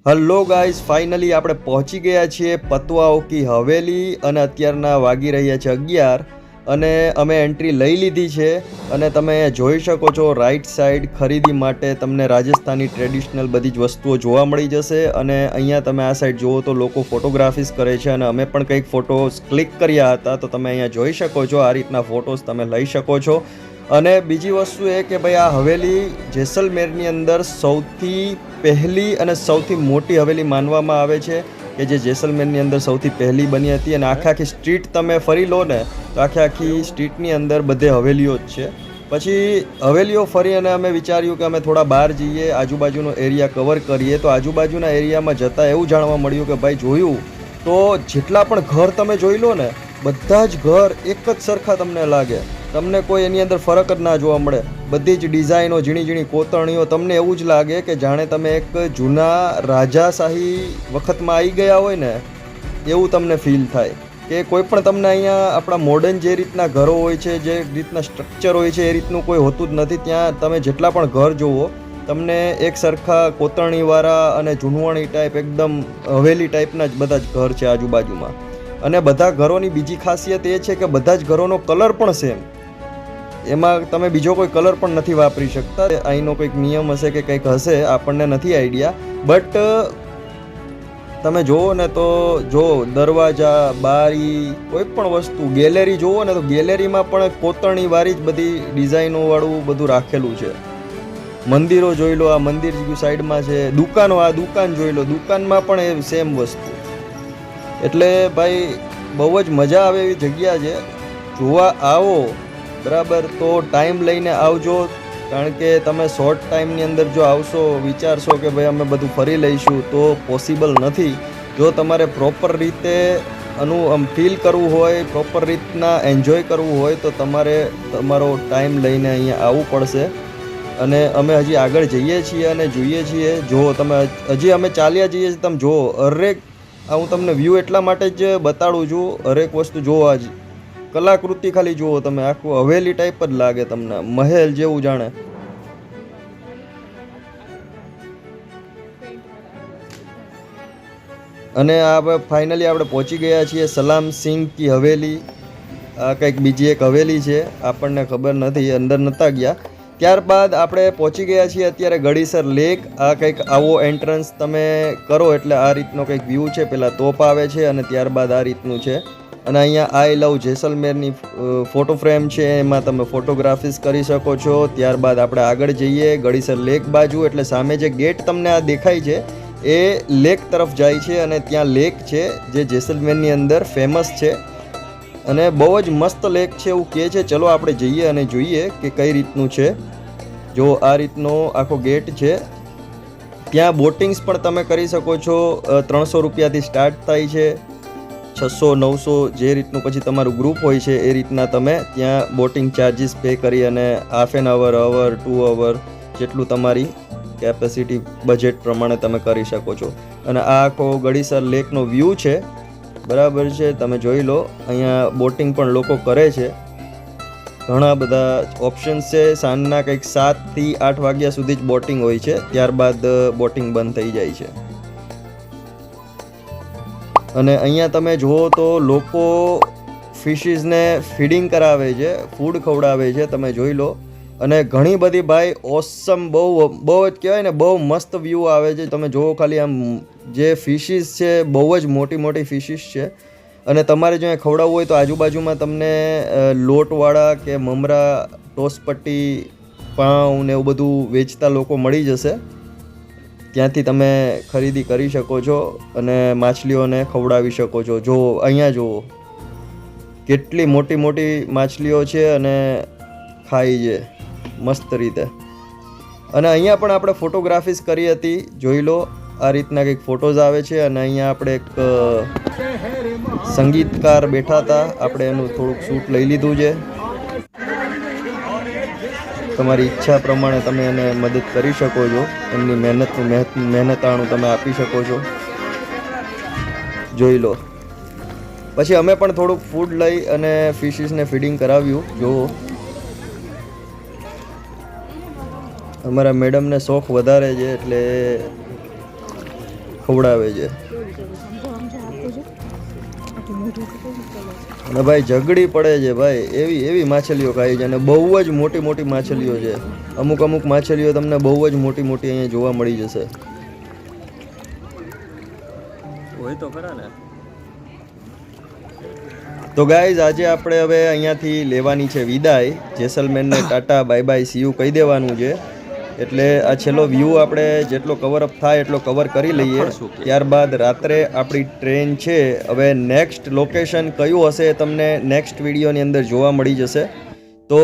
Hello guys, finally આપણે પહોંચી ગયા છીએ પતવાઓ કી હવેલી અને અત્યારના વાગી રહ્યા છે 11 અને અમે એન્ટ્રી લઈ લીધી છે અને તમે જોઈ શકો છો રાઈટ સાઈડ ખરીદી માટે તમને રાજસ્થાની ટ્રેડિશનલ બધી જ વસ્તુઓ જોવા મળી જશે અને અહીંયા તમે આ સાઈડ જુઓ તો લોકો ફોટોગ્રાફીસ કરે છે અને અમે પણ કંઈક ફોટોસ ક્લિક કર્યા હતા તો તમે અહીંયા જોઈ શકો છો આ રીતના ફોટોસ તમે લઈ શકો છો। અને બીજી વસ્તુ એ કે ભાઈ આ હવેલી જેસલમેરની અંદર સૌથી પહેલી અને સૌથી મોટી હવેલી માનવામાં આવે છે કે જે જેસલમેરની અંદર સૌથી પહેલી બની હતી અને આખી સ્ટ્રીટ તમે ફરી લો ને તો આખી સ્ટ્રીટની અંદર બધે હવેલીઓ જ છે। પછી હવેલીઓ ફરી અને અમે વિચાર્યું કે અમે થોડા બહાર જઈએ, આજુબાજુનો એરિયા કવર કરીએ તો આજુબાજુના એરિયામાં જતાં એવું જાણવા મળ્યું કે ભાઈ જોયું તો જેટલા પણ ઘર તમે જોઈ લો ને બધા જ ઘર એક જ સરખા તમને લાગે, તમને કોઈ એની અંદર ફરક જ ના જોવા મળે। બધી જ ડિઝાઇનો, ઝીણી ઝીણી કોતરણીઓ, તમને એવું જ લાગે કે જાણે તમે એક જૂના રાજાશાહી વખતમાં આવી ગયા હોય ને એવું તમને ફીલ થાય કે કોઈ પણ તમને અહીંયા આપણા મોડર્ન જે રીતના ઘરો હોય છે, જે રીતના સ્ટ્રક્ચર હોય છે એ રીતનું કોઈ હોતું જ નથી। ત્યાં તમે જેટલા પણ ઘર જુઓ તમને એક સરખા કોતરણીવાળા અને જૂનવાણી ટાઈપ એકદમ હવેલી ટાઈપના જ બધા જ ઘર છે આજુબાજુમાં। અને બધા ઘરોની બીજી ખાસિયત એ છે કે બધા જ ઘરોનો કલર પણ સેમ, એમાં તમે બીજો કોઈ કલર પણ નથી વાપરી શકતા। અહીંનો કંઈક નિયમ હશે કે કંઈક હશે, આપણને નથી આઈડિયા, બટ તમે જુઓ ને તો જો દરવાજા, બારી, કોઈ પણ વસ્તુ, ગેલેરી જુઓ ને તો ગેલેરીમાં પણ કોતરણીવાળી જ બધી ડિઝાઇનોવાળું બધું રાખેલું છે। મંદિરો જોઈ લો, આ મંદિર સાઈડમાં છે, દુકાનો, આ દુકાન જોઈ લો, દુકાનમાં પણ એ સેમ વસ્તુ। એટલે ભાઈ બહુ જ મજા આવે એવી જગ્યા છે, જોવા આવો બરાબર તો ટાઈમ લઈને આવજો, કારણ કે તમે શોર્ટ ટાઈમની અંદર જો આવશો વિચારશો કે ભાઈ અમે બધું ફરી લઈશું તો પોસિબલ નથી। જો તમારે પ્રોપર રીતે આમ ફીલ કરવું હોય, પ્રોપર રીતના એન્જોય કરવું હોય તો તમારે તમારો ટાઈમ લઈને અહીંયા આવવું પડશે। અને અમે હજી આગળ જઈએ છીએ અને જોઈએ છીએ, જો તમે હજી અમે ચાલ્યા જઈએ છીએ, તમે જુઓ હરેક આ હું તમને વ્યૂ એટલા માટે જ બતાડું છું, હરેક વસ્તુ જોવા જ કલાકૃતિ ખાલી જુઓ તમે, આખું હવેલી ટાઈપ જ લાગે તમને, મહેલ જેવું જાણે। અને આ ફાઇનલી આપણે પહોંચી ગયા છીએ સલામ સિંહ કી હવેલી। આ કંઈક બીજી એક હવેલી છે, આપણને ખબર નથી, અંદર નહોતા ગયા। ત્યારબાદ આપણે પહોંચી ગયા છીએ અત્યારે ગળીસર લેક। આ કંઈક આવો એન્ટ્રન્સ તમે કરો એટલે આ રીતનો કંઈક વ્યૂ છે, પહેલાં તોપ આવે છે અને ત્યારબાદ આ રીતનું છે। અને અહીંયા આઈ લવ જેસલમેરની ફોટો ફ્રેમ છે, એમાં તમે ફોટોગ્રાફીસ કરી શકો છો। ત્યારબાદ આપણે આગળ જઈએ ગળીસર લેક બાજુ, એટલે સામે જે ગેટ તમને આ દેખાય છે એ લેક તરફ જાય છે અને ત્યાં લેક છે જે જેસલમેરની અંદર ફેમસ છે અને બહુ જ મસ્ત લેક છે એવું કહે છે। ચલો આપણે જઈએ અને જોઈએ કે કઈ રીતનું છે। જો આ રીતનો આખો ગેટ છે, ત્યાં બોટિંગ્સ પણ તમે કરી શકો છો। 300 રૂપિયાથી સ્ટાર્ટ થાય છે, 600, 900 જે રીતનું પછી તમારું ગ્રુપ હોય છે એ રીતના તમે ત્યાં બોટિંગ ચાર્જીસ પે કરી અને હાફ એન અવર, 2 અવર જેટલું તમારી કેપેસિટી બજેટ પ્રમાણે તમે કરી શકો છો। અને આ આખો ગળીસર લેકનો વ્યૂ છે, બરાબર છે, તમે જોઈ લો। અહીંયા બોટિંગ પણ લોકો કરે છે, ઘણા બધા ઓપ્શન્સ છે। સાંજના કંઈક 7 થી 8 વાગ્યા સુધી જ બોટિંગ હોય છે, ત્યારબાદ બોટિંગ બંધ થઈ જાય છે। અને અહીંયા તમે જુઓ તો લોકો ફિશીસને ફીડિંગ કરાવે છે, ફૂડ ખવડાવે છે, તમે જોઈ લો। અને ઘણી બધી ભાઈ ઓસમ, બહુ જ કહેવાય ને, બહુ મસ્ત વ્યૂ આવે છે। તમે જુઓ ખાલી આમ જે ફિશીસ છે બહુ જ મોટી મોટી ફિશીસ છે અને તમારે જો ખવડાવવું હોય તો આજુબાજુમાં તમને લોટવાળા કે મમરા, ટોસપટ્ટી, પાઉં ને એવું બધું વેચતા લોકો મળી જશે, ત્યાંથી તમે ખરીદી કરી શકો છો અને માછલીઓને ખવડાવી શકો છો। જો અહીંયા જુઓ કેટલી મોટી મોટી માછલીઓ છે અને ખાઈ છે મસ્ત રીતે। અને અહીંયા પણ આપણે ફોટોગ્રાફીસ કરી હતી, જોઈ લો આ રીતના કંઈક ફોટોઝ આવે છે। અને અહીંયા આપણે એક સંગીતકાર બેઠા હતા, આપણે એનું થોડુંક શૂટ લઈ લીધું છે। તમારી ઈચ્છા પ્રમાણે તમે એને મદદ કરી શકો છો, એમની મહેનતાણું તમે આપી શકો છો, જોઈ લો। પછી અમે પણ થોડુંક ફૂડ લઈ અને ફિશીસને ફીડિંગ કરાવ્યું। જુઓ અમારા મેડમને શોખ વધારે છે એટલે ખવડાવે છે. અને ભાઈ ઝઘડી પડે છે ભાઈ, એવી એવી માછલીઓ ખાઈ છે અને બહુ જ મોટી મોટી માછલીઓ છે. અમુક અમુક માછલીઓ તમને બહુ જ મોટી મોટી અહીંયા જોવા મળી જશે. હોય તો ખરા ને. તો ગાઈઝ આજે આપણે હવે અહીંયાથી લેવાની છે વિદાય. જેસલમેરને tata bye bye see you કહી દેવાનું છે. એટલે આ છેલ્લો વ્યૂ આપણે જેટલો કવર અપ થાય એટલો કવર કરી લઈએ. ત્યારબાદ રાત્રે આપણી ટ્રેન છે. હવે નેક્સ્ટ લોકેશન કયું હશે તમને નેક્સ્ટ વિડીયોની અંદર જોવા મળી જશે. તો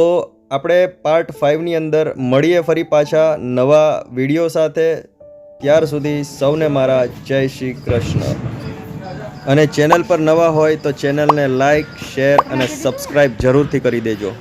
આપણે પાર્ટ 5ની અંદર મળીએ ફરી પાછા નવા વિડીયો સાથે. ત્યાર સુધી સૌને મારા જય શ્રી કૃષ્ણ. અને ચેનલ પર નવા હોય તો ચેનલને લાઈક, શેર અને સબસ્ક્રાઈબ જરૂરથી કરી દેજો.